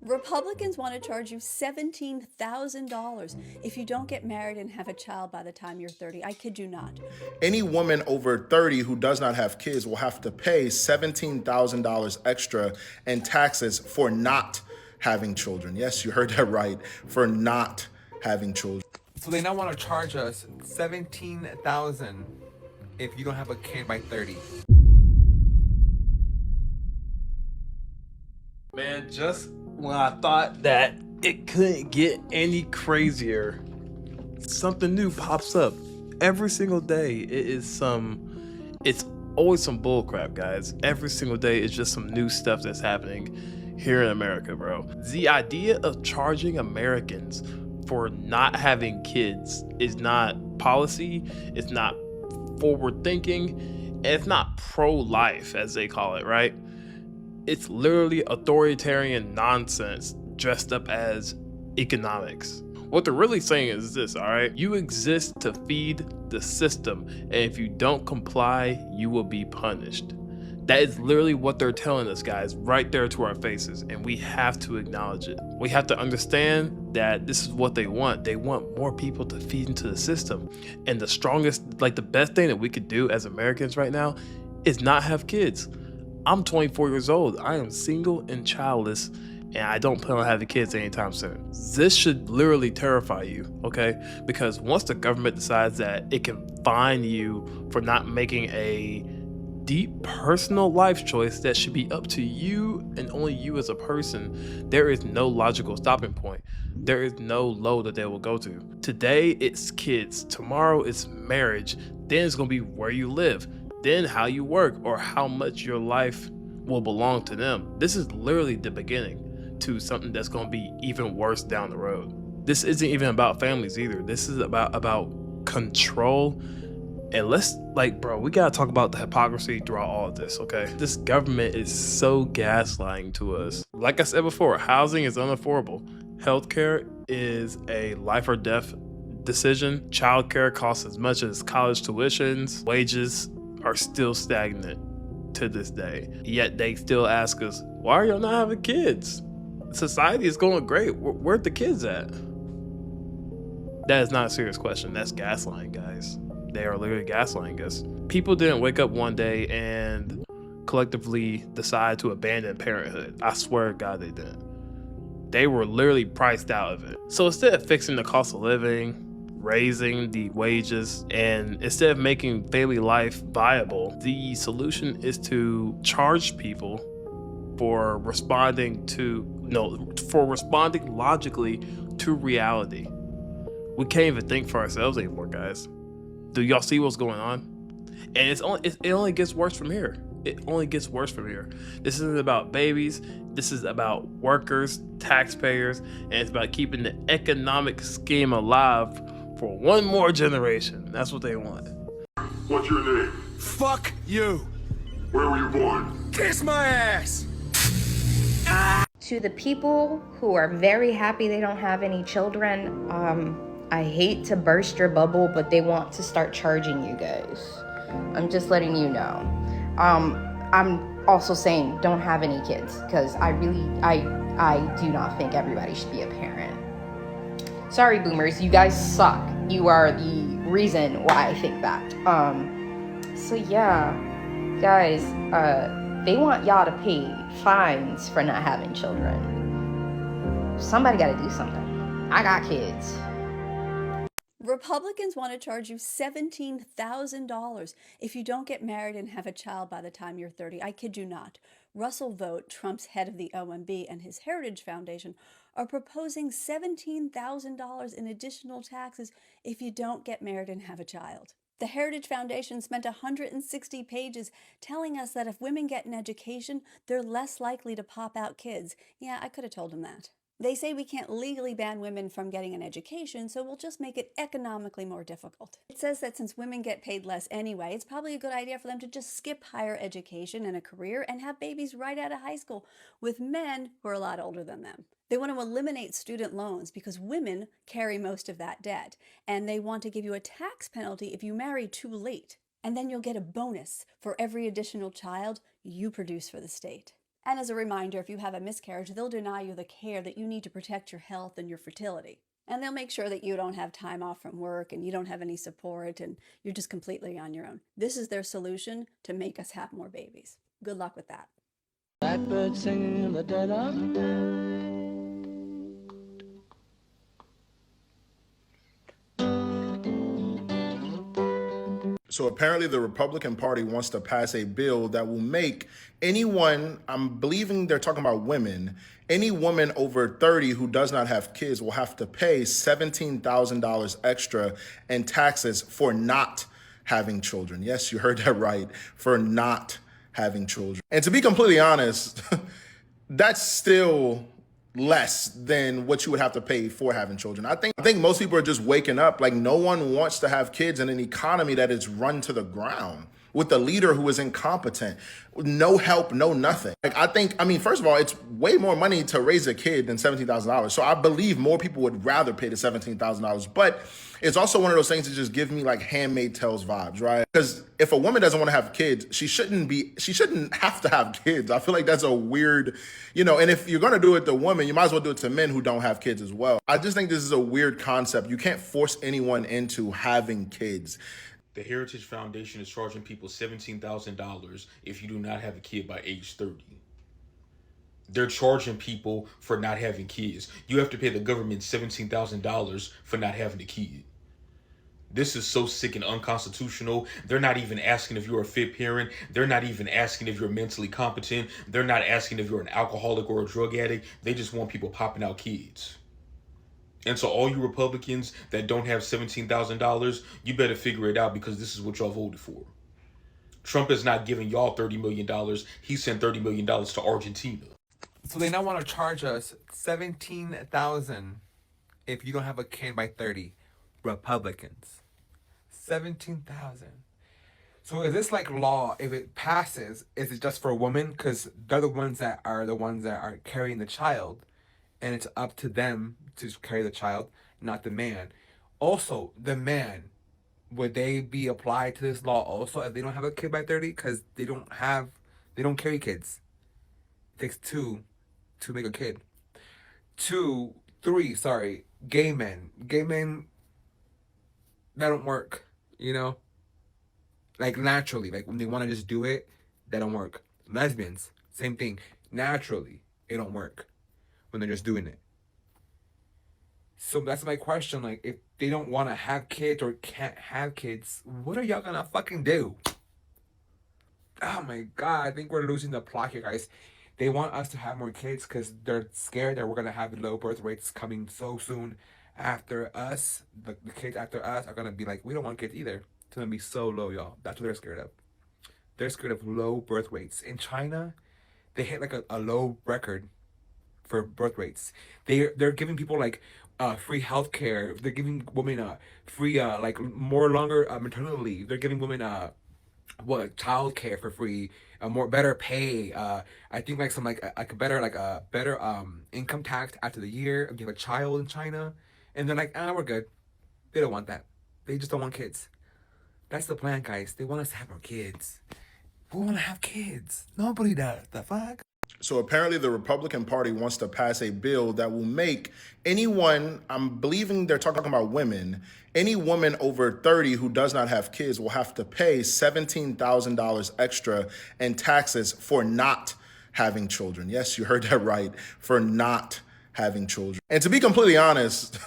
Republicans want to charge you $17,000 if you don't get married and have a child by the time you're 30. I kid you not. Any woman over 30 who does not have kids will have to pay $17,000 extra in taxes for not having children. Yes, you heard that right, for not having children. So they now want to charge us $17,000 if you don't have a kid by 30. Man, just when I thought that it couldn't get any crazier, something new pops up. Every single day it's always some bullcrap, guys. Every single day it's just some new stuff that's happening here in America, bro. The idea of charging Americans for not having kids is not policy, it's not forward thinking, and it's not pro-life, as they call it, right? It's literally authoritarian nonsense dressed up as economics. What they're really saying is this, all right? You exist to feed the system, and if you don't comply, you will be punished. That is literally what they're telling us, guys, right there to our faces, and we have to acknowledge it. We have to understand that this is what they want. They want more people to feed into the system. And the best thing that we could do as Americans right now is not have kids. I'm 24 years old. I am single and childless, and I don't plan on having kids anytime soon. This should literally terrify you, okay? Because once the government decides that it can fine you for not making a deep personal life choice that should be up to you and only you as a person, there is no logical stopping point. There is no low that they will go to. Today, it's kids. Tomorrow, it's marriage. Then it's gonna be where you live. Then how you work, or how much your life will belong to them. This is literally the beginning to something that's going to be even worse down the road. This isn't even about families either. This is about control. And we gotta talk about the hypocrisy throughout all of this, okay? This government is so gaslighting to us. Like I said before, housing is unaffordable. Healthcare is a life or death decision. Childcare costs as much as college tuitions. Wages are still stagnant to this day. Yet they still ask us, why are y'all not having kids? Society is going great. Where'd the kids at? That is not a serious question. That's gaslighting, guys. They are literally gaslighting us. People didn't wake up one day and collectively decide to abandon parenthood. I swear to God they didn't. They were literally priced out of it. So instead of fixing the cost of living, raising the wages, and instead of making family life viable, the solution is to charge people for responding logically to reality. We can't even think for ourselves anymore, guys. Do y'all see what's going on? And it only gets worse from here. It only gets worse from here. This isn't about babies. This is about workers, taxpayers, and it's about keeping the economic scheme alive for one more generation. That's what they want. What's your name? Fuck you. Where were you born? Kiss my ass. To the people who are very happy they don't have any children, I hate to burst your bubble, but they want to start charging you guys. I'm just letting you know. I'm also saying don't have any kids, because I do not think everybody should be a parent. Sorry, boomers, you guys suck. You are the reason why I think that. So yeah, guys, they want y'all to pay fines for not having children. Somebody gotta do something. I got kids. Republicans want to charge you $17,000 if you don't get married and have a child by the time you're 30. I kid you not. Russell Vought, Trump's head of the OMB, and his Heritage Foundation are proposing $17,000 in additional taxes if you don't get married and have a child. The Heritage Foundation spent 160 pages telling us that if women get an education, they're less likely to pop out kids. Yeah, I could have told them that. They say we can't legally ban women from getting an education, so we'll just make it economically more difficult. It says that since women get paid less anyway, it's probably a good idea for them to just skip higher education and a career and have babies right out of high school with men who are a lot older than them. They want to eliminate student loans because women carry most of that debt, and they want to give you a tax penalty if you marry too late. And then you'll get a bonus for every additional child you produce for the state. And as a reminder, if you have a miscarriage, they'll deny you the care that you need to protect your health and your fertility. And they'll make sure that you don't have time off from work and you don't have any support and you're just completely on your own. This is their solution to make us have more babies. Good luck with that. Blackbird singing in the dead of night. So apparently the Republican Party wants to pass a bill that will make anyone, I'm believing they're talking about women, any woman over 30 who does not have kids will have to pay $17,000 extra in taxes for not having children. Yes, you heard that right, for not having children. And to be completely honest, that's still less than what you would have to pay for having children. I think most people are just waking up. Like, no one wants to have kids in an economy that is run to the ground with a leader who is incompetent, no help, no nothing. First of all, it's way more money to raise a kid than $17,000. So I believe more people would rather pay the $17,000. But it's also one of those things that just give me like Handmaid's Tales vibes, right? Because if a woman doesn't want to have kids, she shouldn't have to have kids. I feel like that's a weird, and if you're going to do it to women, you might as well do it to men who don't have kids as well. I just think this is a weird concept. You can't force anyone into having kids. The Heritage Foundation is charging people $17,000 if you do not have a kid by age 30. They're charging people for not having kids. You have to pay the government $17,000 for not having a kid. This is so sick and unconstitutional. They're not even asking if you're a fit parent. They're not even asking if you're mentally competent. They're not asking if you're an alcoholic or a drug addict. They just want people popping out kids. And so all you Republicans that don't have $17,000, you better figure it out, because this is what y'all voted for. Trump is not giving y'all $30 million. He sent $30 million to Argentina. So they now want to charge us $17,000 if you don't have a kid by 30. Republicans. $17,000. So is this like law? If it passes, is it just for women? Because they're the ones that are carrying the child, and it's up to them to carry the child, not the man. Also, the man, would they be applied to this law also if they don't have a kid by 30? Because they don't carry kids. It takes two to make a kid. Gay men. Gay men, that don't work, Like naturally, like when they want to just do it, that don't work. Lesbians, same thing. Naturally, it don't work when they're just doing it. So that's my question. Like, if they don't want to have kids or can't have kids, what are y'all gonna fucking do? Oh my God, I think we're losing the plot here, guys. They want us to have more kids because they're scared that we're gonna have low birth rates coming so soon after us. The kids after us are gonna be like, we don't want kids either. It's gonna be so low, y'all. That's what they're scared of. They're scared of low birth rates. In China, they hit like a low record for birth rates. They're giving people like free healthcare. They're giving women free more longer maternity leave. They're giving women childcare for free, better pay. I think like some a better income tax after the year if you have a child in China. And they're like, we're good. They don't want that. They just don't want kids. That's the plan, guys. They want us to have our kids. We want to have kids. Nobody does. The fuck? So apparently the Republican Party wants to pass a bill that will make anyone, I'm believing they're talking about women, any woman over 30 who does not have kids will have to pay $17,000 extra in taxes for not having children. Yes, you heard that right, for not having children. And to be completely honest,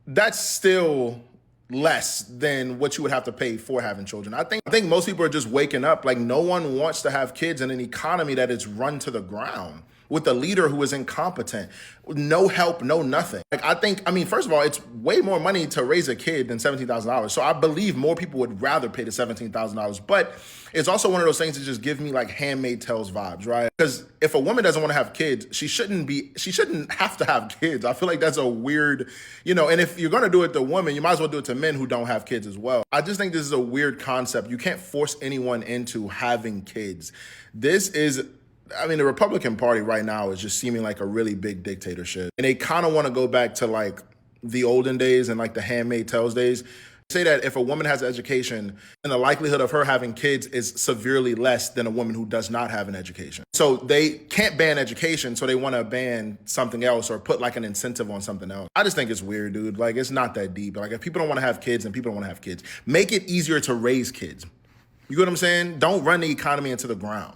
that's still less than what you would have to pay for having children. I think most people are just waking up. Like, no one wants to have kids in an economy that is run to the ground with a leader who is incompetent, no help, no nothing. First of all, it's way more money to raise a kid than $17,000. So I believe more people would rather pay the $17,000. But it's also one of those things that just give me like Handmaid's Tales vibes, right? Because if a woman doesn't want to have kids, she shouldn't have to have kids. I feel like that's a weird, and if you're going to do it to women, you might as well do it to men who don't have kids as well. I just think this is a weird concept. You can't force anyone into having kids. The Republican Party right now is just seeming like a really big dictatorship. And they kind of want to go back to like the olden days and like the Handmaid's Tales days. Say that if a woman has an education, then the likelihood of her having kids is severely less than a woman who does not have an education. So they can't ban education, so they want to ban something else or put like an incentive on something else. I just think it's weird, dude. Like, it's not that deep. Like, if people don't want to have kids, then people don't want to have kids. Make it easier to raise kids. You get what I'm saying? Don't run the economy into the ground.